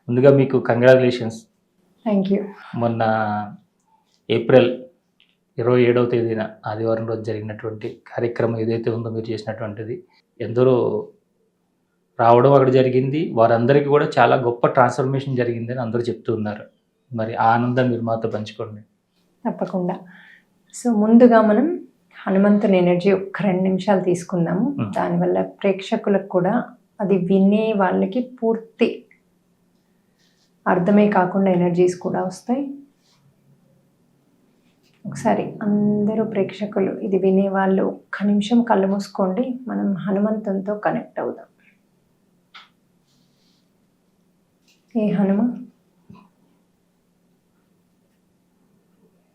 ముందుగా మీకు congratulations. Thank you. మొన్న ఏప్రిల్ 27వ తేదీన ఆదివారం రోజు జరిగినటువంటి కార్యక్రమం ఏదైతే ఉందో మీరు చేసినటువంటిది, ఎందరో రావడం అక్కడ జరిగింది. వారందరికీ కూడా చాలా గొప్ప ట్రాన్స్ఫర్మేషన్ జరిగిందని అందరూ చెప్తూ ఉన్నారు. మరి ఆ ఆనందం మీరు మాతో పంచుకోండి. తప్పకుండా. సో ముందుగా మనం హనుమంతుని ఎనర్జీ ఒక్క 2 నిమిషాలు తీసుకుందాము. దానివల్ల ప్రేక్షకులకు కూడా అది వినే వాళ్ళకి పూర్తి అర్థమే కాకుండా ఎనర్జీస్ కూడా వస్తాయి. ఒకసారి అందరూ ప్రేక్షకులు ఇది వినేవాళ్ళు ఒక్క నిమిషం కళ్ళు మూసుకోండి. మనం హనుమంతునితో కనెక్ట్ అవుదాం. ఏ హనుమ,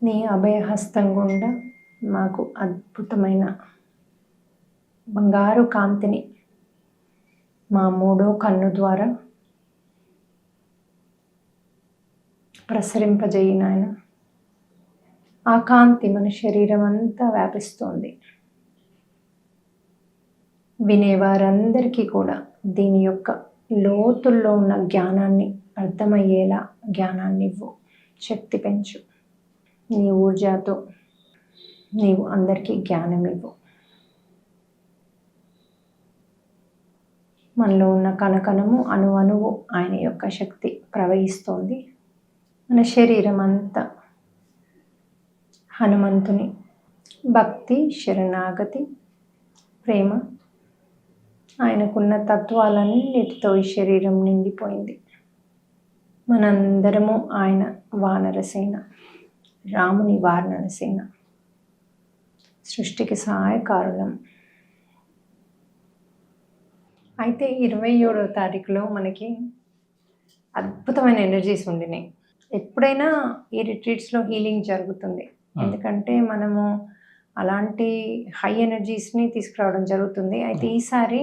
నీ అభయహస్తం గుండా మాకు అద్భుతమైన బంగారు కాంతిని మా 3వ కన్ను ద్వారా ప్రసరింపజేయి నాయన. ఆ కాంతి మన శరీరం అంతా వ్యాపిస్తోంది. వినేవారందరికీ కూడా దీని యొక్క లోతుల్లో ఉన్న జ్ఞానాన్ని అర్థమయ్యేలా జ్ఞానాన్ని ఇవ్వు, శక్తి పెంచు. నీ ఊర్జాతో నీవు అందరికీ జ్ఞానం ఇవ్వు. మనలో ఉన్న కణకణము అణువు ఆయన యొక్క శక్తి ప్రవహిస్తోంది. మన శరీరం అంతా హనుమంతుని భక్తి, శరణాగతి, ప్రేమ, ఆయనకున్న తత్వాలన్నిటితో ఈ శరీరం నిండిపోయింది. మనందరము ఆయన వానరసేన, రాముని వానరసేన, సృష్టికి సహాయకారులం. అయితే 27వ తారీఖులో మనకి అద్భుతమైన ఎనర్జీస్ ఉండినాయి. ఎప్పుడైనా ఈ రిట్రీట్స్లో హీలింగ్ జరుగుతుంది. ఎందుకంటే మనము అలాంటి హై ఎనర్జీస్ని తీసుకురావడం జరుగుతుంది. అయితే ఈసారి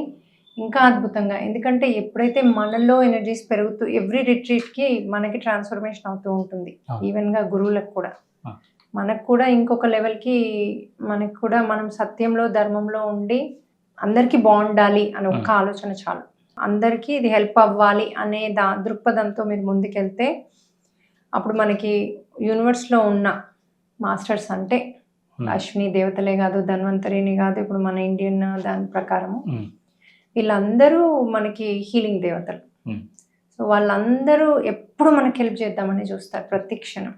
ఇంకా అద్భుతంగా, ఎందుకంటే ఎప్పుడైతే మనలో ఎనర్జీస్ పెరుగుతూ ఎవ్రీ రిట్రీట్కి మనకి ట్రాన్స్ఫర్మేషన్ అవుతూ ఉంటుంది. ఈవెన్గా గురువులకు కూడా, మనకు కూడా ఇంకొక లెవెల్కి, మనకు కూడా మనం సత్యంలో ధర్మంలో ఉండి అందరికీ బాగుండాలి అని ఒక్క ఆలోచన చాలు. అందరికీ ఇది హెల్ప్ అవ్వాలి అనే దృక్పథంతో మీరు ముందుకెళ్తే అప్పుడు మనకి యూనివర్స్లో ఉన్న మాస్టర్స్ అంటే అశ్విని దేవతలే కాదు, ధన్వంతరిని కాదు, ఇప్పుడు మన ఇండియన్ దాని ప్రకారము వీళ్ళందరూ మనకి హీలింగ్ దేవతలు. సో వాళ్ళందరూ ఎప్పుడు మనకి హెల్ప్ చేద్దామని చూస్తారు ప్రతి క్షణం.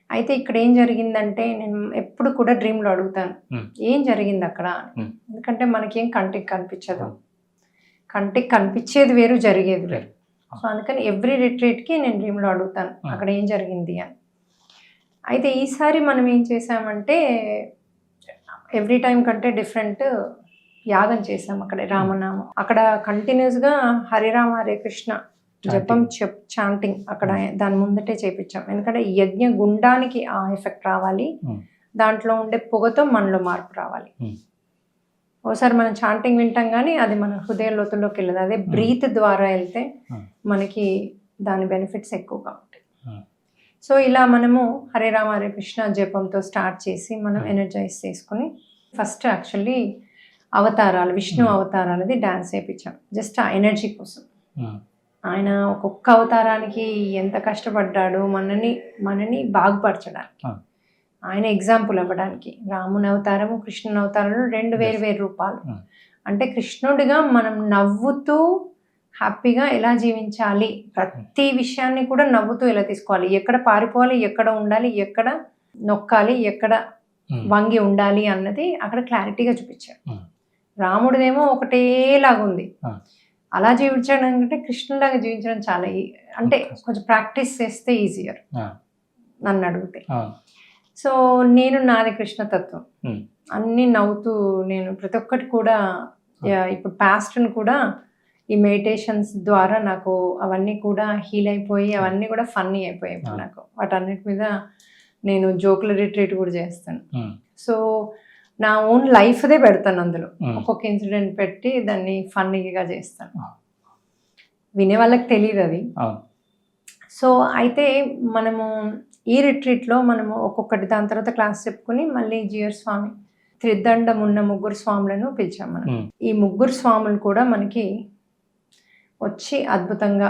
అయితే ఇక్కడ ఏం జరిగిందంటే, నేను ఎప్పుడు కూడా డ్రీమ్లో అడుగుతాను ఏం జరిగింది అక్కడ. ఎందుకంటే మనకేం కంటికి కనిపించదు, కంటికి కనిపించేది వేరు, జరిగేది వేరు. సో అందుకని ఎవ్రీ రిట్రీట్కి నేను డ్రీమ్లో అడుగుతాను అక్కడ ఏం జరిగింది అని. అయితే ఈసారి మనం ఏం చేసామంటే ఎవ్రీ టైం కంటే డిఫరెంట్ యాగం చేసాం. అక్కడ రామనామం, అక్కడ కంటిన్యూస్గా హరిరామ హరే కృష్ణ జపం చాంటింగ్ అక్కడ దాని ముందటే చేపించాం. ఎందుకంటే యజ్ఞ గుండానికి ఆ ఎఫెక్ట్ రావాలి, దాంట్లో ఉండే పొగతో మనలో మార్పు రావాలి. ఒకసారి మనం చాంటింగ్ వింటాం కానీ అది మన హృదయ లోతుల్లోకి వెళ్ళదు. అదే బ్రీత్ ద్వారా వెళ్తే మనకి దాని బెనిఫిట్స్ ఎక్కువగా ఉంటాయి. సో ఇలా మనము హరే రామ హరే కృష్ణ జపంతో స్టార్ట్ చేసి మనం ఎనర్జైజ్ చేసుకుని ఫస్ట్ యాక్చువల్లీ అవతారాలు, విష్ణు అవతారాలది డాన్స్ వేయించాం జస్ట్ ఆ ఎనర్జీ కోసం. ఆయన ఒక్కొక్క అవతారానికి ఎంత కష్టపడ్డాడు మనని బాగుపరచడానికి, ఆయన ఎగ్జాంపుల్ అవ్వడానికి. రాముని అవతారము, కృష్ణుని అవతారంలో 2 వేరు రూపాలు. అంటే కృష్ణుడిగా మనం నవ్వుతూ హ్యాపీగా ఎలా జీవించాలి, ప్రతి విషయాన్ని కూడా నవ్వుతూ ఎలా తీసుకోవాలి, ఎక్కడ పారిపోవాలి, ఎక్కడ ఉండాలి, ఎక్కడ నొక్కాలి, ఎక్కడ వంగి ఉండాలి అన్నది అక్కడ క్లారిటీగా చూపించారు. రాముడిదేమో ఒకటేలాగా ఉంది, అలా జీవించడం అంటే కృష్ణులాగా జీవించడం చాలా అంటే కొంచెం ప్రాక్టీస్ చేస్తే ఈజియర్ నన్ను అడిగితే. సో నేను నాది కృష్ణతత్వం, అన్నీ నవ్వుతూ నేను ప్రతి ఒక్కటి కూడా ఇప్పుడు పాస్ట్ని కూడా ఈ మెడిటేషన్స్ ద్వారా నాకు అవన్నీ కూడా హీల్ అయిపోయి అవన్నీ కూడా ఫన్నీ అయిపోయాయి. నాకు వాటన్నిటి మీద నేను జోకుల రిట్రీట్ కూడా చేస్తాను. సో నా ఓన్ లైఫ్దే పెడతాను అందులో, ఒక్కొక్క ఇన్సిడెంట్ పెట్టి దాన్ని ఫన్నీగా చేస్తాను. వినే వాళ్ళకి తెలియదు అది. సో అయితే మనము ఈ రిట్రీట్లో మనము ఒక్కొక్కటి దాని తర్వాత క్లాస్ చెప్పుకుని మళ్ళీ జియర్ స్వామి త్రిదండం ఉన్న 3 స్వాములను పిలిచాం మనం. ఈ 3 స్వాములు కూడా మనకి వచ్చి అద్భుతంగా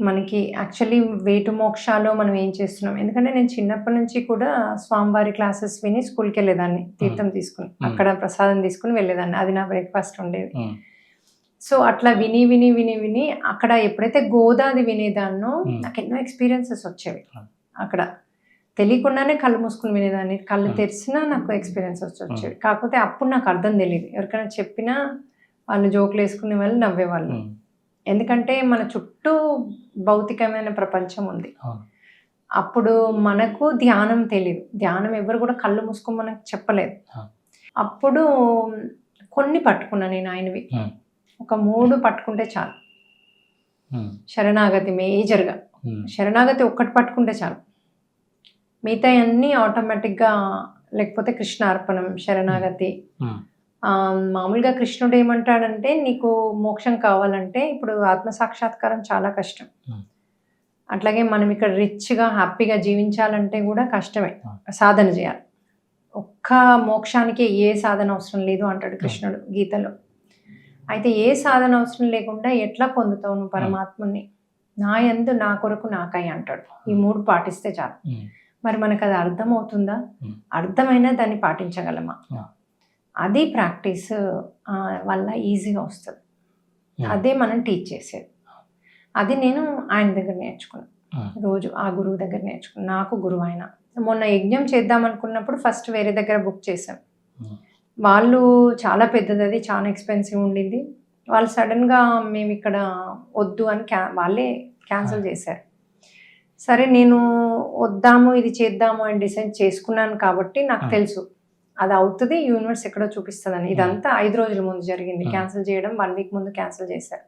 మనకి యాక్చువల్లీ వేటు మోక్షాలో మనం ఏం చేస్తున్నాం, ఎందుకంటే నేను చిన్నప్పటి నుంచి కూడా స్వామివారి క్లాసెస్ విని స్కూల్కి వెళ్ళేదాన్ని, తీర్థం తీసుకుని అక్కడ ప్రసాదం తీసుకుని వెళ్ళేదాన్ని, అది నా బ్రేక్ఫాస్ట్ ఉండేది. సో అట్లా విని విని విని విని అక్కడ ఎప్పుడైతే గోదాది వినేదాన్నో నాకు ఎన్నో ఎక్స్పీరియన్సెస్ వచ్చేవి. అక్కడ తెలియకుండానే కళ్ళు మూసుకుని వినేదాన్ని, కళ్ళు తెరిచినా నాకు ఎక్స్పీరియన్సెస్ వచ్చేవి. కాకపోతే అప్పుడు నాకు అర్థం తెలియదు, ఎవరికైనా చెప్పినా వాళ్ళు జోకులు వేసుకునే వాళ్ళు, నవ్వేవాళ్ళు. ఎందుకంటే మన చుట్టూ భౌతికమైన ప్రపంచం ఉంది. అప్పుడు మనకు ధ్యానం తెలియదు, ధ్యానం ఎవరు కూడా కళ్ళు మూసుకొని మనకు చెప్పలేదు. అప్పుడు కొన్ని పట్టుకున్నా నేను ఆయనవి, ఒక 3 పట్టుకుంటే చాలు. శరణాగతి మేజర్గా, శరణాగతి ఒక్కటి పట్టుకుంటే చాలు, మిగతా అన్నీ ఆటోమేటిక్గా. లేకపోతే కృష్ణార్పణం, శరణాగతి. మామూలుగా కృష్ణుడు ఏమంటాడంటే నీకు మోక్షం కావాలంటే ఇప్పుడు ఆత్మసాక్షాత్కారం చాలా కష్టం, అట్లాగే మనం ఇక్కడ రిచ్గా హ్యాపీగా జీవించాలంటే కూడా కష్టమే, సాధన చేయాలి. ఒక్క మోక్షానికి ఏ సాధన అవసరం లేదు అంటాడు కృష్ణుడు గీతలో. అయితే ఏ సాధన అవసరం లేకుండా ఎట్లా పొందుతావు నువ్వు పరమాత్మని? నా యందు నా కొరకు నాకై అంటాడు. ఈ 3 పాటిస్తే చాలు. మరి మనకు అది అర్థమవుతుందా? అర్థమైనా దాన్ని పాటించగలమా? అది ప్రాక్టీస్ వల్ల ఈజీగా వస్తుంది. అదే మనం టీచ్ చేసేది. అది నేను ఆయన దగ్గర నేర్చుకున్నాను, రోజు ఆ గురువు దగ్గర నేర్చుకున్నాను. నాకు గురువు ఆయన. మొన్న యజ్ఞం చేద్దాం అనుకున్నప్పుడు ఫస్ట్ వేరే దగ్గర బుక్ చేశాం. వాళ్ళు చాలా పెద్దది, అది చాలా ఎక్స్పెన్సివ్ ఉండింది. వాళ్ళు సడన్గా మేము ఇక్కడ వద్దు అని వాళ్ళే క్యాన్సిల్ చేశారు. సరే నేను వద్దాము ఇది చేద్దాము అని డిసైడ్ చేసుకున్నాను కాబట్టి నాకు తెలుసు అది అవుతుంది, యూనివర్స్ ఎక్కడో చూపిస్తుందని. ఇదంతా 5 రోజుల ముందు జరిగింది. క్యాన్సిల్ చేయడం 1 వీక్ ముందు క్యాన్సిల్ చేశారు.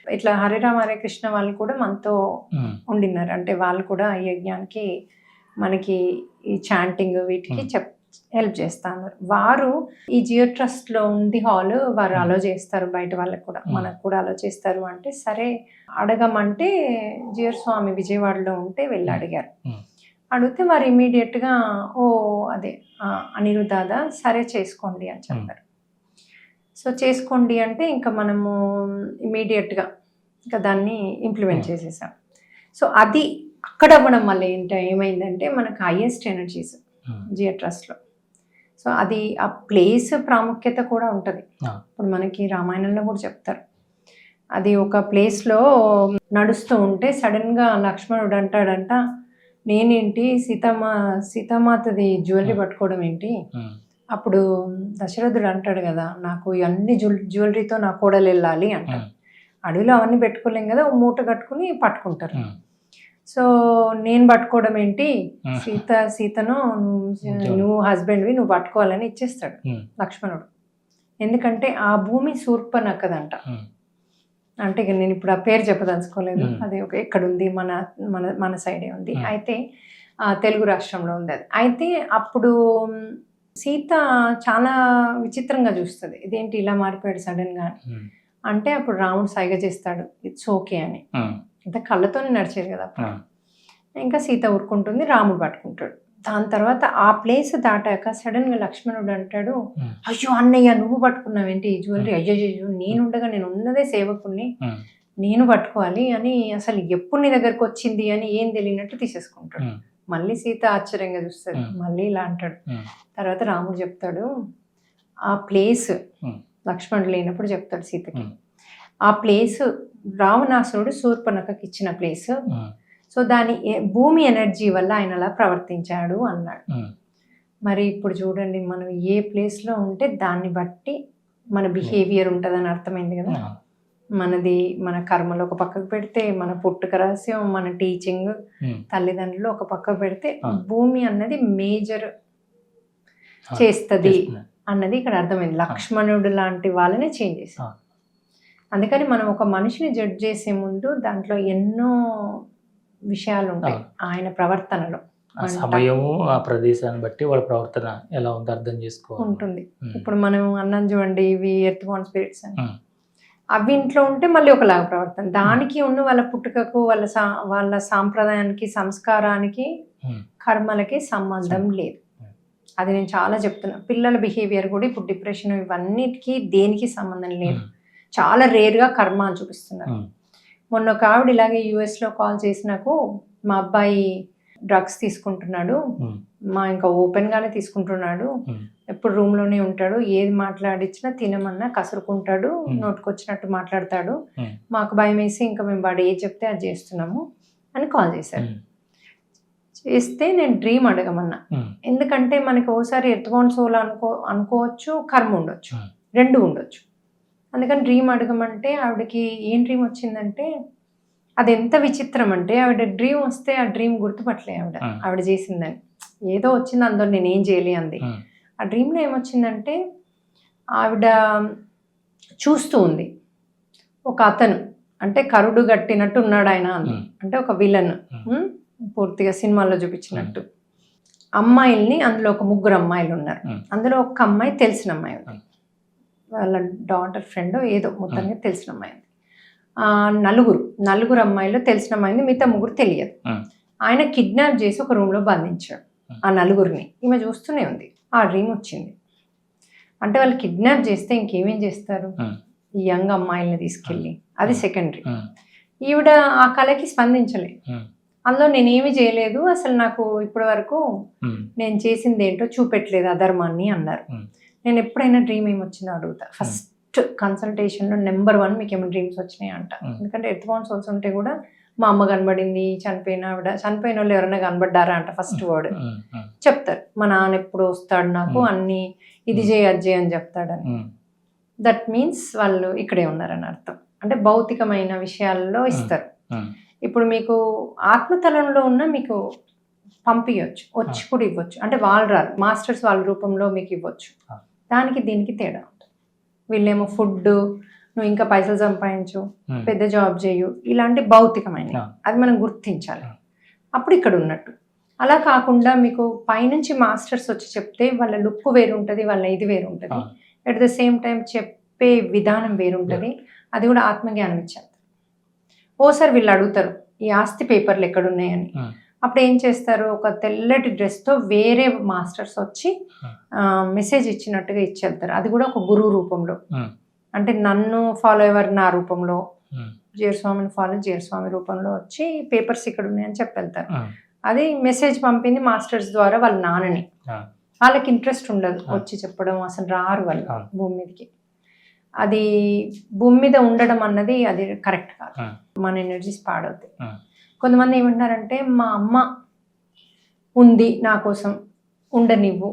ఇట్లా హరిరామ్ హరే కృష్ణ వాళ్ళు కూడా మనతో ఉండినారు, అంటే వాళ్ళు కూడా ఈ యజ్ఞానికి మనకి ఈ చాంటింగ్ వీటికి హెల్ప్ చేస్తాను. వారు ఈ జియో ట్రస్ట్లో ఉంది హాల్, వారు అలో చేస్తారు, బయట వాళ్ళకి కూడా మనకు కూడా అలో చేస్తారు. అంటే సరే అడగమంటే జియో స్వామి విజయవాడలో ఉంటే వెళ్ళి అడిగారు. అడిగితే వారు ఇమీడియట్గా ఓ అదే అనిరుద్ధాద సరే చేసుకోండి అని చెప్పారు. సో చేసుకోండి అంటే ఇంకా మనము ఇమీడియట్గా ఇంకా దాన్ని ఇంప్లిమెంట్ చేసేసాం. సో అది అక్కడ అవ్వడం వల్ల ఏమైందంటే మనకు హైయెస్ట్ ఎనర్జీస్ జియో ట్రస్ట్లో. సో అది ఆ ప్లేస్ ప్రాముఖ్యత కూడా ఉంటుంది. ఇప్పుడు మనకి రామాయణంలో కూడా చెప్తారు, అది ఒక ప్లేస్లో నడుస్తూ ఉంటే సడన్గా లక్ష్మణుడు అంటాడంట, నేనేంటి సీతామాతది జ్యువెలరీ పట్టుకోవడం ఏంటి? అప్పుడు దశరథుడు అంటాడు కదా, నాకు ఇవన్నీ జ్యువెలరీతో నా కోడలు వెళ్ళాలి అంటాడు. అడవిలో అవన్నీ పెట్టుకోలేం కదా, మూట కట్టుకుని పట్టుకుంటారు. సో నేను పట్టుకోవడం ఏంటి, సీతను నువ్వు హస్బెండ్వి నువ్వు పట్టుకోవాలని ఇచ్చేస్తాడు లక్ష్మణుడు. ఎందుకంటే ఆ భూమి శూర్పణఖదంట. అంటే ఇక నేను ఇప్పుడు ఆ పేరు చెప్పదలుచుకోలేదు, అది ఒక ఎక్కడుంది, మన మన మన సైడే ఉంది. అయితే తెలుగు రాష్ట్రంలో ఉంది అది. అయితే అప్పుడు సీత చాలా విచిత్రంగా చూస్తుంది, ఇదేంటి ఇలా మారిపోయాడు సడన్గా అంటే అప్పుడు రాముడు సైగ చేస్తాడు ఇట్స్ ఓకే అని. అంటే కళ్ళతోనే నడిచేది కదా అప్పుడు. ఇంకా సీత ఊరుకుంటుంది, రాముడు పట్టుకుంటాడు. దాని తర్వాత ఆ ప్లేస్ దాటాక సడన్గా లక్ష్మణుడు అంటాడు, అయ్యో అన్నయ్య నువ్వు పట్టుకున్నావేంటి ఈ జ్యువెలరీ? అయ్యో నేనుండగా, నేను ఉన్నదే సేవకుణ్ణి, నేను పట్టుకోవాలి అని, అసలు ఎప్పుడు నీ దగ్గరకు వచ్చింది అని ఏం తెలియనట్టు తీసేసుకుంటాడు. మళ్ళీ సీత ఆశ్చర్యంగా చూస్తుంది, మళ్ళీ ఇలా అంటాడు. తర్వాత రాముడు చెప్తాడు ఆ ప్లేస్, లక్ష్మణుడు లేనప్పుడు చెప్తాడు సీతకి, ఆ ప్లేస్ రావణాసురుడు శూర్పణఖకి ఇచ్చిన ప్లేస్. సో దాని భూమి ఎనర్జీ వల్ల ఆయన అలా ప్రవర్తించాడు అన్నాడు. మరి ఇప్పుడు చూడండి, మనం ఏ ప్లేస్లో ఉంటే దాన్ని బట్టి మన బిహేవియర్ ఉంటుందని అర్థమైంది కదా. మనది మన కర్మలు ఒక పక్కకు పెడితే, మన పుట్టుక రహస్యం, మన టీచింగ్, తల్లిదండ్రులు ఒక పక్కకు పెడితే, భూమి అన్నది మేజర్ చేస్తుంది అన్నది ఇక్కడ అర్థమైంది. లక్ష్మణుడు లాంటి వాళ్ళనే చేంజ్ చేశారు. అందుకని మనం ఒక మనిషిని జడ్జ్ చేసే ముందు దాంట్లో ఎన్నో విషయాలు ఉంటాయి ఆయన ప్రవర్తనలో. సమయము ఆ ప్రదేశాన్ని బట్టి వాళ్ళ ప్రవర్తన ఎలా ఉందో అర్థం చేసుకోవాలి ఉంటుంది. ఇప్పుడు మనం అన్నం చూడండి, ఇవి ఎర్త్ బాండ్ స్పిరిట్స్ అని, అవి ఇంట్లో ఉంటే మళ్ళీ ఒకలాగా ప్రవర్తన, దానికి ఉన్న వాళ్ళ పుట్టుకకు, వాళ్ళ సాంప్రదాయానికి, సంస్కారానికి, కర్మలకి సంబంధం లేదు. అది నేను చాలా చెప్తున్నా. పిల్లల బిహేవియర్ కూడా ఇప్పుడు డిప్రెషన్ ఇవన్నిటికీ దేనికి సంబంధం లేదు. చాలా రేర్గా కర్మ అని చూపిస్తున్నారు. మొన్న ఒక ఆవిడ ఇలాగే యూఎస్లో కాల్ చేసి నాకు మా అబ్బాయి డ్రగ్స్ తీసుకుంటున్నాడు, మా ఇంకా ఓపెన్గానే తీసుకుంటున్నాడు, ఎప్పుడు రూమ్లోనే ఉంటాడు, ఏది మాట్లాడించినా తినమన్నా కసురుకుంటాడు, నోటుకొచ్చినట్టు మాట్లాడతాడు, మాకు భయం వేసి ఇంకా మేము వాడు ఏది చెప్తే అది చేస్తున్నాము అని కాల్ చేశారు. చేస్తే నేను డ్రీమ్ అడగమన్నా, ఎందుకంటే మనకి ఓసారి ఎర్త్బౌండ్ సోల్ అనుకోవచ్చు, కర్మ ఉండొచ్చు, రెండు ఉండొచ్చు. అందుకని డ్రీమ్ అడగమంటే ఆవిడకి ఏం డ్రీమ్ వచ్చిందంటే, అది ఎంత విచిత్రం అంటే ఆవిడ డ్రీమ్ వస్తే ఆ డ్రీమ్ గుర్తుపట్టలే ఆవిడ చేసిందని, ఏదో వచ్చింది అందులో నేనేం చేయలే అంది. ఆ డ్రీమ్లో ఏమొచ్చిందంటే ఆవిడ చూస్తూ ఉంది ఒక అతను, అంటే కరుడు గట్టినట్టు ఉన్నాడు ఆయన అంది, అంటే ఒక విలన్ పూర్తిగా సినిమాల్లో చూపించినట్టు. అమ్మాయిల్ని అందులో ఒక 3 అమ్మాయిలు ఉన్నారు, అందులో ఒక అమ్మాయి తెలిసిన అమ్మాయి ఉంది, వాళ్ళ డాటర్ ఫ్రెండ్ ఏదో మొత్తానికి తెలిసిన అమ్మాయి ఉంది. నలుగురు అమ్మాయిలో తెలిసిన అమ్మాయింది, మిగతా 3 తెలియదు. ఆయన కిడ్నాప్ చేసి ఒక రూమ్లో బంధించాడు ఆ 4ని. ఈమె చూస్తూనే ఉంది. ఆ డ్రీమ్ వచ్చింది. అంటే వాళ్ళు కిడ్నాప్ చేస్తే ఇంకేమేం చేస్తారు, ఈ యంగ్ అమ్మాయిల్ని తీసుకెళ్ళి, అది సెకండరీ. ఈవిడ ఆ కళకి స్పందించలే, అందులో నేనేమి చేయలేదు అసలు, నాకు ఇప్పటి వరకు నేను చేసింది ఏంటో చూపెట్టలేదు అధర్మాన్ని అన్నారు. నేను ఎప్పుడైనా డ్రీమ్ ఏమొచ్చిందో అడుగుతా, ఫస్ట్ కన్సల్టేషన్లో నెంబర్ 1 మీకు ఏమైనా డ్రీమ్స్ వచ్చినాయి అంట. ఎందుకంటే ఎర్త్బౌండ్ సోల్స్ ఉంటే కూడా మా అమ్మ కనబడింది, చనిపోయిన వాళ్ళు ఎవరైనా కనబడ్డారా అంట ఫస్ట్ వర్డ్ చెప్తారు. మా నాన్న ఎప్పుడు వస్తాడు నాకు అన్ని ఇది చేయ అది చేయ అని చెప్తాడని. దట్ మీన్స్ వాళ్ళు ఇక్కడే ఉన్నారని అర్థం. అంటే భౌతికమైన విషయాల్లో ఇస్తారు. ఇప్పుడు మీకు ఆత్మతలంలో ఉన్న మీకు పంపించవచ్చు, వచ్చి కూడా ఇవ్వచ్చు, అంటే వాళ్ళు రారు, మాస్టర్స్ వాళ్ళ రూపంలో మీకు ఇవ్వచ్చు. దానికి దీనికి తేడా ఉంటుంది. వీళ్ళేమో ఫుడ్, నువ్వు ఇంకా పైసలు సంపాదించు, పెద్ద జాబ్ చేయు, ఇలాంటి భౌతికమైన, అది మనం గుర్తించాలి అప్పుడు ఇక్కడ ఉన్నట్టు. అలా కాకుండా మీకు పైనుంచి మాస్టర్స్ వచ్చి చెప్తే వాళ్ళ లుక్ వేరుంటుంది, వాళ్ళ ఇది వేరుంటుంది, అట్ ద సేమ్ టైం చెప్పే విధానం వేరుంటుంది. అది కూడా ఆత్మజ్ఞానం ఇచ్చేది. ఓసారి వీళ్ళు అడుగుతారు ఈ ఆస్తి పేపర్లు ఎక్కడున్నాయని, అప్పుడు ఏం చేస్తారు, ఒక తెల్లటి డ్రెస్తో వేరే మాస్టర్స్ వచ్చి మెసేజ్ ఇచ్చినట్టుగా ఇచ్చేస్తారు. అది కూడా ఒక గురువు రూపంలో, అంటే నన్ను ఫాలో అయ్యేవారు నా రూపంలో, జీరస్వామిని ఫాలో జీరస్వామి రూపంలో వచ్చి పేపర్స్ ఇక్కడ ఉన్నాయని చెప్పి వెళ్తారు. అది మెసేజ్ పంపింది మాస్టర్స్ ద్వారా వాళ్ళ నాన్నని. వాళ్ళకి ఇంట్రెస్ట్ ఉండదు వచ్చి చెప్పడం, అసలు రారు వాళ్ళు భూమి మీదకి. అది భూమి మీద ఉండడం అన్నది అది కరెక్ట్ కాదు, మన ఎనర్జీస్ పాడవుతాయి. కొంతమంది ఏమంటారంటే మా అమ్మ ఉంది నా కోసం ఉండనివ్వు,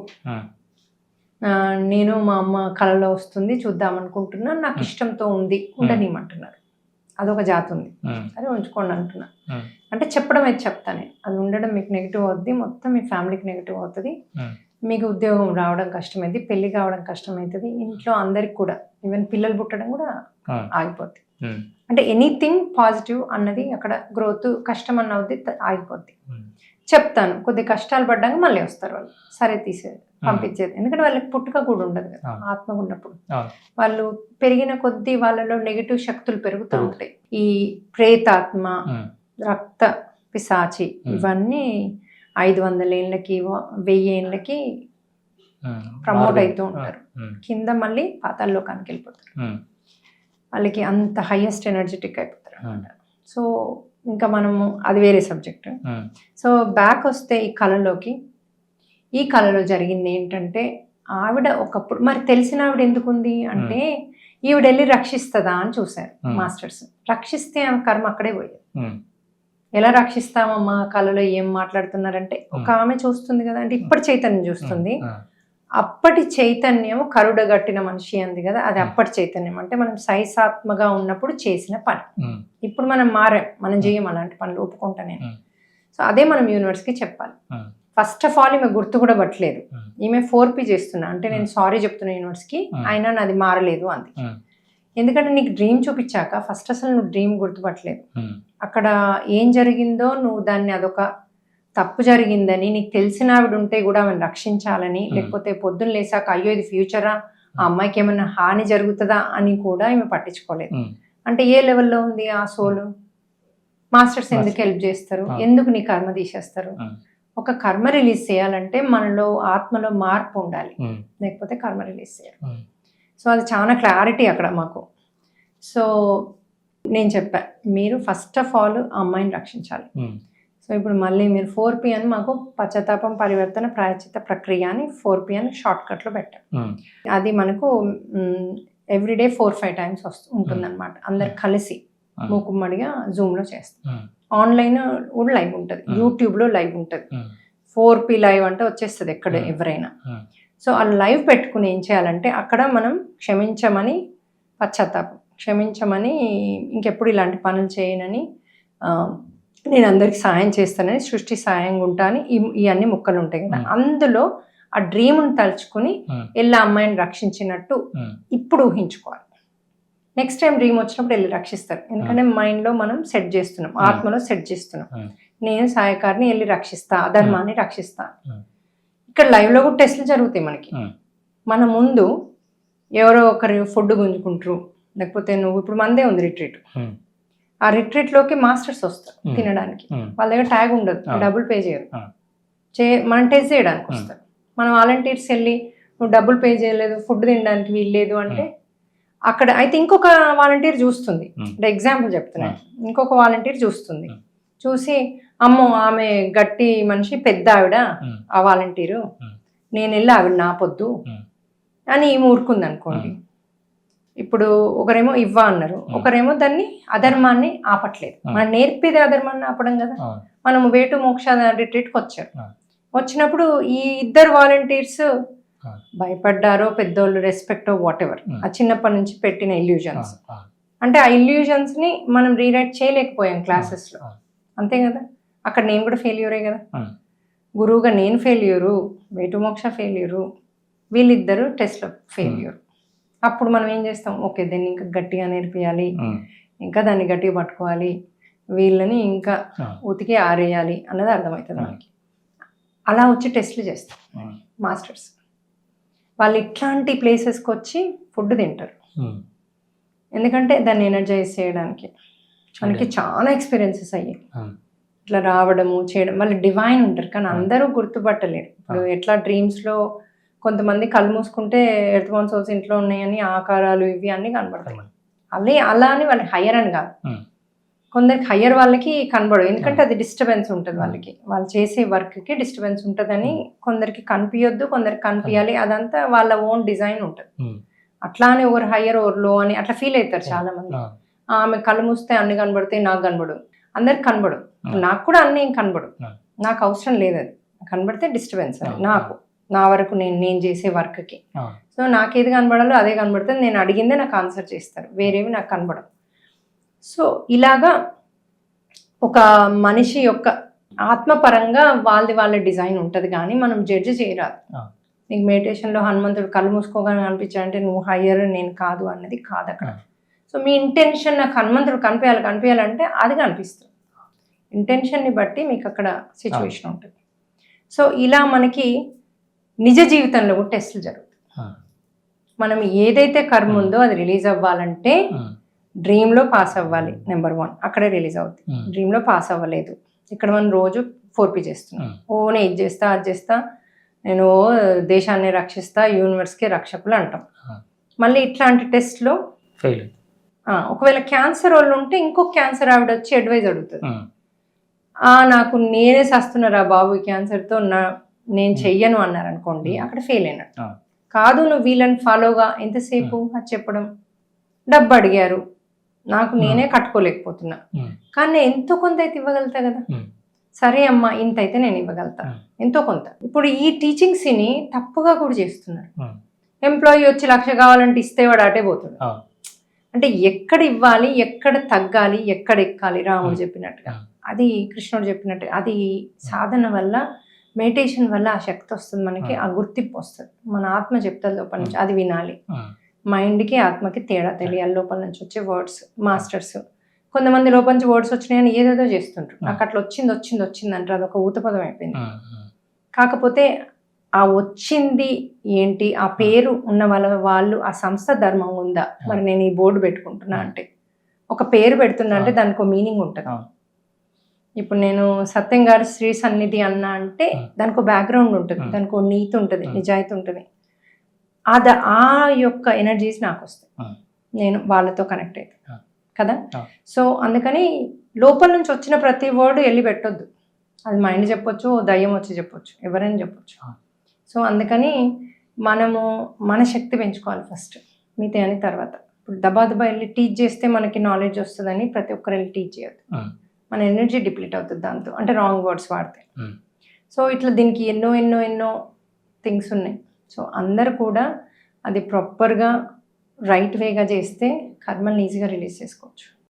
నేను మా అమ్మ కళలో వస్తుంది చూద్దాం అనుకుంటున్నా, నాకు ఇష్టంతో ఉంది ఉండనివ్వమంటున్నారు. అదొక జాతి ఉంది, అది ఉంచుకోండి అంటున్నా. అంటే చెప్పడం అయితే చెప్తానే, అది ఉండడం మీకు నెగిటివ్ అవుద్ది, మొత్తం మీ ఫ్యామిలీకి నెగిటివ్ అవుతుంది, మీకు ఉద్యోగం రావడం కష్టమైంది, పెళ్లి కావడం కష్టమవుతుంది, ఇంట్లో అందరికి కూడా, ఈవెన్ పిల్లలు పుట్టడం కూడా ఆగిపోద్ది. అంటే ఎనీథింగ్ పాజిటివ్ అన్నది అక్కడ గ్రోత్ కష్టం అన్న అవుద్ది, ఆగిపోద్ది. చెప్తాను కొద్ది కష్టాలు పడ్డాక మళ్ళీ వస్తారు వాళ్ళు, సరే తీసేది పంపించేది. ఎందుకంటే వాళ్ళకి పుట్టుక కూడా ఉండదు కదా, ఆత్మ ఉన్నప్పుడు వాళ్ళు పెరిగిన కొద్దీ వాళ్ళలో నెగిటివ్ శక్తులు పెరుగుతూ ఉంటాయి. ఈ ప్రేతాత్మ, రక్త పిశాచి ఇవన్నీ 500 ఏళ్ళకి 1000 ఏళ్ళకి ప్రమోట్ అవుతూ ఉంటారు, కింద మళ్ళీ పాతాళలోకానికి వెళ్ళిపోతారు. వాళ్ళకి అంత హైయెస్ట్ ఎనర్జెటిక్ అయిపోతారు అనమాట. సో ఇంకా మనము అది వేరే సబ్జెక్ట్. సో బ్యాక్ వస్తే ఈ కళలోకి, ఈ కళలో జరిగింది ఏంటంటే ఆవిడ ఒకప్పుడు, మరి తెలిసిన ఆవిడ ఎందుకుంది అంటే ఈవిడ వెళ్ళి రక్షిస్తుందా అని చూశారు మాస్టర్స్. రక్షిస్తే ఆమె కర్మ అక్కడే పోయేది. ఎలా రక్షిస్తామమ్మా, కళలో ఏం మాట్లాడుతున్నారంటే ఒక ఆమె చూస్తుంది కదా, అంటే ఇప్పటి చైతన్యం చూస్తుంది, అప్పటి చైతన్యం కరుడగట్టిన మనిషి అంది కదా, అది అప్పటి చైతన్యం. అంటే మనం సైసాత్మగా ఉన్నప్పుడు చేసిన పని. ఇప్పుడు మనం మారాం, మనం చేయం అలాంటి పనులు, ఒప్పుకుంటా నేను. సో అదే మనం యూనివర్స్కి చెప్పాలి. ఫస్ట్ ఆఫ్ ఆల్ ఈమె గుర్తు కూడా పట్టలేదు, ఈమె 4P చేస్తున్నా, అంటే నేను సారీ చెప్తున్నా యూనివర్స్కి, అయినా నాది మారలేదు అంది. ఎందుకంటే నీకు డ్రీమ్ చూపించాక ఫస్ట్ అసలు నువ్వు డ్రీమ్ గుర్తుపట్టలేదు, అక్కడ ఏం జరిగిందో నువ్వు దాన్ని అదొక తప్పు జరిగిందని నీకు తెలిసిన ఆవిడ ఉంటే కూడా ఆమెను రక్షించాలని, లేకపోతే పొద్దున్న లేసాక అయ్యో ఇది ఫ్యూచరా, ఆ అమ్మాయికి ఏమైనా హాని జరుగుతుందా అని కూడా ఈమె పట్టించుకోలేదు. అంటే ఏ లెవెల్లో ఉంది ఆ సోలు? మాస్టర్స్ ఎందుకు హెల్ప్ చేస్తారు, ఎందుకు నీ కర్మ తీసేస్తారు? ఒక కర్మ రిలీజ్ చేయాలంటే మనలో ఆత్మలో మార్పు ఉండాలి, లేకపోతే కర్మ రిలీజ్ చేయాలి. సో అది చాలా క్లారిటీ అక్కడ మాకు. సో నేను చెప్పా మీరు ఫస్ట్ ఆఫ్ ఆల్ ఆ అమ్మాయిని రక్షించాలి. సో ఇప్పుడు మళ్ళీ మీరు 4P అని మాకు పశ్చాత్తాపం పరివర్తన ప్రాయశ్చిత్త ప్రక్రియ అని 4P అని షార్ట్కట్లో పెట్టాం. అది మనకు ఎవ్రీడే 4-5 టైమ్స్ ఉంటుందన్నమాట. అందరు కలిసి మూకుమ్మడిగా జూమ్లో చేస్తాం. ఆన్లైన్ కూడా లైవ్ ఉంటుంది, యూట్యూబ్లో లైవ్ ఉంటుంది. 4P లైవ్ అంటే వచ్చేస్తుంది ఎక్కడ ఎవరైనా. సో ఆ లైవ్ పెట్టుకుని ఏం చేయాలంటే అక్కడ మనం క్షమించమని, పశ్చాత్తాపం, క్షమించమని, ఇంకెప్పుడు ఇలాంటి పనులు చేయనని, నేను అందరికి సాయం చేస్తానని, సృష్టి సాయంగా ఉంటా అని ఇవన్నీ ముక్కలు ఉంటాయి కదా. అందులో ఆ డ్రీమ్ని తలుచుకుని వెళ్ళి అమ్మాయిని రక్షించినట్టు ఇప్పుడు ఊహించుకోవాలి. నెక్స్ట్ టైం డ్రీమ్ వచ్చినప్పుడు వెళ్ళి రక్షిస్తారు. ఎందుకంటే మైండ్లో మనం సెట్ చేస్తున్నాం, ఆత్మలో సెట్ చేస్తున్నాం. నేను సాయకారిని వెళ్ళి రక్షిస్తా, అధర్మాన్ని రక్షిస్తా. ఇక్కడ లైవ్లో కూడా టెస్ట్లు జరుగుతాయి మనకి. మన ముందు ఎవరో ఒకరు ఫుడ్ గుంజుకుంటారు, లేకపోతే నువ్వు ఇప్పుడు మందే ఉంది రిట్రీట్, ఆ రిట్రీట్లోకి మాస్టర్స్ వస్తారు తినడానికి. వాళ్ళ దగ్గర ట్యాగ్ ఉండదు, డబ్బులు పే చేయరు, మనం టెస్ట్ చేయడానికి వస్తారు. మన వాలంటీర్స్ వెళ్ళి నువ్వు డబ్బులు పే చేయలేదు, ఫుడ్ తినడానికి వీల్లేదు అంటే అక్కడ అయితే ఇంకొక వాలంటీర్ చూస్తుంది. అంటే ఎగ్జాంపుల్ చెప్తున్నాను, ఇంకొక వాలంటీర్ చూస్తుంది. చూసి అమ్మో ఆమె గట్టి మనిషి, పెద్ద ఆవిడ ఆ వాలంటీరు, నేను వెళ్ళి ఆవిడ నాపొద్దు అని ఊరుకుంది అనుకోండి. ఇప్పుడు ఒకరేమో ఇవ్వా అన్నారు, ఒకరేమో దాన్ని అధర్మాన్ని ఆపట్లేదు. మనం నేర్పేది అధర్మాన్ని ఆపడం కదా. మనం వేటు మోక్ష రిట్రీట్కి వచ్చారు. వచ్చినప్పుడు ఈ ఇద్దరు వాలంటీర్స్ భయపడ్డారో, పెద్దోళ్ళు రెస్పెక్ట్ వాట్ ఎవర్, ఆ చిన్నప్పటి నుంచి పెట్టిన ఇల్యూజన్స్. అంటే ఆ ఇల్యూజన్స్ ని మనం రీరైట్ చేయలేకపోయాం క్లాసెస్ లో, అంతే కదా. అక్కడ నేను కూడా ఫెయిల్యూరే కదా. గురువుగా నేను ఫెయిల్యూరు, వేటు మోక్ష ఫెయిల్యూరు, వీళ్ళిద్దరు టెస్ట్లో ఫెయిల్యూర్. అప్పుడు మనం ఏం చేస్తాం, ఓకే దీన్ని ఇంకా గట్టిగా నేర్పియాలి, ఇంకా దాన్ని గట్టిగా పట్టుకోవాలి, వీళ్ళని ఇంకా ఉతికి ఆరేయాలి అన్నది అర్థమవుతుంది మనకి. అలా వచ్చి టెస్ట్లు చేస్తాం మాస్టర్స్. వాళ్ళు ఇట్లాంటి ప్లేసెస్కి వచ్చి ఫుడ్ తింటారు, ఎందుకంటే దాన్ని ఎనర్జైజ్ చేయడానికి. మనకి చాలా ఎక్స్పీరియన్సెస్ అయ్యాయి ఇట్లా రావడము చేయడం. వాళ్ళు డివైన్ ఉంటారు కానీ అందరూ గుర్తుపట్టలేరు. ఇప్పుడు ఎట్లా డ్రీమ్స్లో కొంతమంది కళ్ళు మూసుకుంటే ఎర్త్ వన్ సోల్స్ ఇంట్లో ఉన్నాయని ఆకారాలు ఇవి అన్నీ కనబడతాయి. అలా అని వాళ్ళకి హయ్యర్ అని కాదు, కొందరికి హయ్యర్ వాళ్ళకి కనబడవు, ఎందుకంటే అది డిస్టర్బెన్స్ ఉంటుంది వాళ్ళకి, వాళ్ళు చేసే వర్క్కి డిస్టర్బెన్స్ ఉంటుందని. కొందరికి కనిపించొద్దు, కొందరికి కనిపించాలి, అదంతా వాళ్ళ ఓన్ డిజైన్ ఉంటుంది. అట్లా అని ఒకరు హయ్యర్ ఓవర్ లో అని అట్లా ఫీల్ అవుతారు చాలా మంది. ఆమె కళ్ళు మూస్తే అన్ని కనబడితే నాకు కనబడు, అందరికి కనబడు, నాకు కూడా అన్ని ఏం కనబడు, నాకు అవసరం లేదు. అది కనబడితే డిస్టర్బెన్స్ అది నాకు, నా వరకు నేను చేసే వర్క్కి. సో నాకేది కనబడాలో అదే కనబడుతుంది, నేను అడిగిందే నాకు ఆన్సర్ చేస్తారు, వేరేవి నాకు కనబడవు. సో ఇలాగా ఒక మనిషి యొక్క ఆత్మపరంగా వాళ్ళ డిజైన్ ఉంటుంది, కానీ మనం జడ్జి చేయరాదు. నీకు మెడిటేషన్లో హనుమంతుడు కళ్ళు మూసుకోగానే కనిపించాడంటే నువ్వు హయ్యర్ నేను కాదు అన్నది కాదు అక్కడ. సో మీ ఇంటెన్షన్, నాకు హనుమంతుడు కనిపించాలంటే అది కనిపిస్తుంది. ఇంటెన్షన్ని బట్టి మీకు అక్కడ సిచ్యువేషన్ ఉంటుంది. సో ఇలా మనకి నిజ జీవితంలో కూడా టెస్టులు జరుగుతాయి. మనం ఏదైతే కర్మ ఉందో అది రిలీజ్ అవ్వాలంటే డ్రీమ్లో పాస్ అవ్వాలి, నెంబర్ 1, అక్కడే రిలీజ్ అవుతుంది. డ్రీమ్లో పాస్ అవ్వలేదు, ఇక్కడ మనం రోజు 4P చేస్తున్నాం, నేను ఇది చేస్తా అది చేస్తా, నేను దేశాన్ని రక్షిస్తా, యూనివర్స్కి రక్షకులు అంటాం. మళ్ళీ ఇట్లాంటి టెస్ట్లో ఫెయిల్. ఒకవేళ క్యాన్సర్ వాళ్ళు ఉంటే ఇంకొక క్యాన్సర్ ఆవిడ వచ్చి అడ్వైజ్ అడుగుతుంది, నాకు నేనే సస్తున్నారా బాబు ఈ క్యాన్సర్తో, నేను చెయ్యను అన్నారు అనుకోండి, అక్కడ ఫెయిల్ అయినట్టు. కాదు నువ్వు వీళ్ళని ఫాలోగా ఎంతసేపు అది చెప్పడం, డబ్బు అడిగారు, నాకు నేనే కట్టుకోలేకపోతున్నా కానీ నేను ఎంతో కొంత అయితే ఇవ్వగలుగుతా కదా, సరే అమ్మా ఇంత అయితే నేను ఇవ్వగలుగుతా, ఎంతో కొంత. ఇప్పుడు ఈ టీచింగ్స్ని తప్పుగా కూడా చేస్తున్నారు. ఎంప్లాయీ వచ్చి 1,00,000 కావాలంటే ఇస్తే వాడు అటే పోతుంది. అంటే ఎక్కడ ఇవ్వాలి, ఎక్కడ తగ్గాలి, ఎక్కడ ఎక్కాలి, రాముడు చెప్పినట్టుగా, అది కృష్ణుడు చెప్పినట్టుగా, అది సాధన వల్ల, మెడిటేషన్ వల్ల ఆ శక్తి వస్తుంది మనకి, ఆ గుర్తింపు వస్తుంది. మన ఆత్మ చెప్తుంది లోపల నుంచి, అది వినాలి. మైండ్కి ఆత్మకి తేడా తెలియాలి, లోపల నుంచి వచ్చే వర్డ్స్. మాస్టర్స్ కొంతమంది లోపల నుంచి వర్డ్స్ వచ్చినాయని ఏదేదో చేస్తుంటారు, నాకు అట్లా వచ్చింది అంటారు, అదొక ఊతపదం అయిపోయింది. కాకపోతే ఆ వచ్చింది ఏంటి, ఆ పేరు ఉన్న వాళ్ళు ఆ సంస్థ ధర్మం ఉందా, మరి నేను ఈ బోర్డు పెట్టుకుంటున్నా అంటే, ఒక పేరు పెడుతున్నా అంటే దానికి ఒక మీనింగ్ ఉంటుంది. ఇప్పుడు నేను సత్యం గారు శ్రీ సన్నిధి అన్నా అంటే దానికి ఒక బ్యాక్గ్రౌండ్ ఉంటుంది, దానికి ఒక నీతి ఉంటుంది, నిజాయితీ ఉంటుంది. ఆ యొక్క ఎనర్జీస్ నాకు వస్తాయి, నేను వాళ్ళతో కనెక్ట్ అవుతాను. కదా. ఆ. సో అందుకని లోపల నుంచి వచ్చిన ప్రతి వర్డ్ వెళ్ళి పెట్టొద్దు. అది మైండ్ చెప్పొచ్చు, దయ్యం వచ్చి చెప్పొచ్చు, ఎవరైనా చెప్పొచ్చు. ఆ. సో అందుకని మనము మన శక్తి పెంచుకోవాలి ఫస్ట్, మిగతా అని తర్వాత. ఇప్పుడు దబా వెళ్ళి టీచ్ చేస్తే మనకి నాలెడ్జ్ వస్తుందని ప్రతి ఒక్కరు వెళ్ళి టీచ్ చేయొద్దు. మన ఎనర్జీ డిప్లీట్ అవుతుంది దాంతో, అంటే రాంగ్ వర్డ్స్ వాడితే. సో ఇట్లా దీనికి ఎన్నో ఎన్నో ఎన్నో థింగ్స్ ఉన్నాయి. సో అందరు కూడా అది ప్రాపర్గా రైట్ వేగా చేస్తే కర్మల్ని ఈజీగా రిలీజ్ చేసుకోవచ్చు.